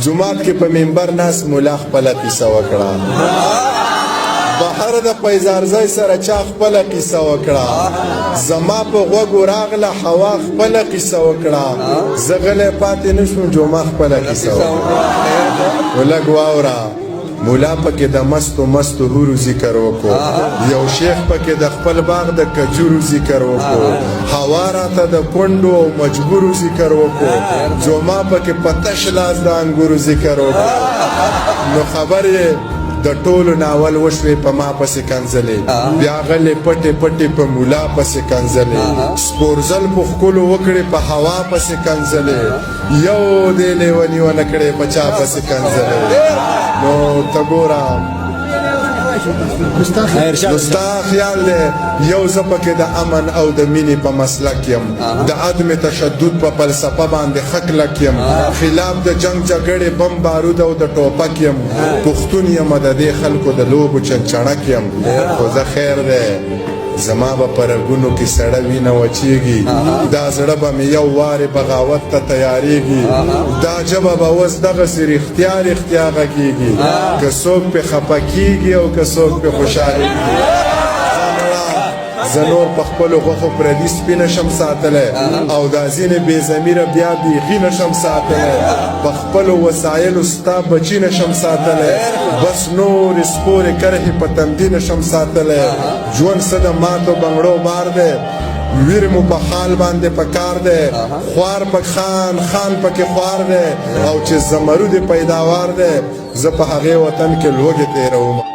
جمعات کې په منبر ناس مولا خپله قصه وکړه بهر د پیزارځی سره چا خپله قصه وکړه زما په غوږو راغله هوا خپله قصه وکړه زه غلی پاتې نه شوم جمعه خپله قصه وکړه نو لږ واوره مولا پکې د مستو مستو هورو ذکر وکړو یو شیخ پکې د خپل باغ د کجورو ذکر وکړو هوا راته د پونډو او مجبورو ذکر وکړو جمعه پکې په تش لاس د انګورو ذکر وکړو نو خبر یې د ټولو ناول وشوې په ما پسې کنځلې بیا غلې پټې پټې په مولا پسې کنځلې سپورزل په ښکلو وکړې په هوا پسې کنځلې یو دې لیوني ونه کړې په چا پسې کنځلې نو ته ګوره نو ستا خیال دی یو زه پکې د امن او د مینې په مسلک یم د عدم تشدد په فلسفه باندې ښه کلک یم خلاف د جنګ جګړې بم بارود او د ټوپک یم پښتون یم د دې خلکو د لوبو چنچڼک یم خو زه خیر دی زما به په رګونو کې سړه وینه وچیږي دا زړه به مې یو وارې بغاوت ته تیارېږي دا ژبه به اوس دغسې رښتیا رښتیا غږېږي که څوک پې خفه کېږي او که څوک پې خوشحالېږي زه نور په خپلو غوښو پردي سپي نشم ساتلی او دا ځینې بې ضمیره بیا بیخي نشم ساتلی په خپلو وسایلو ستا بچي نشم ساتلی بس نورې سپورې کرښې په تندي نشم ساتلی ژوند څه د ماتو بنګړو بار دی ویر مو په حال باندې په کار دی خوار په خان خان پکې خوار دی او چې زمرود پیداوار دی زه په هغې وطن کې لوږې تېروم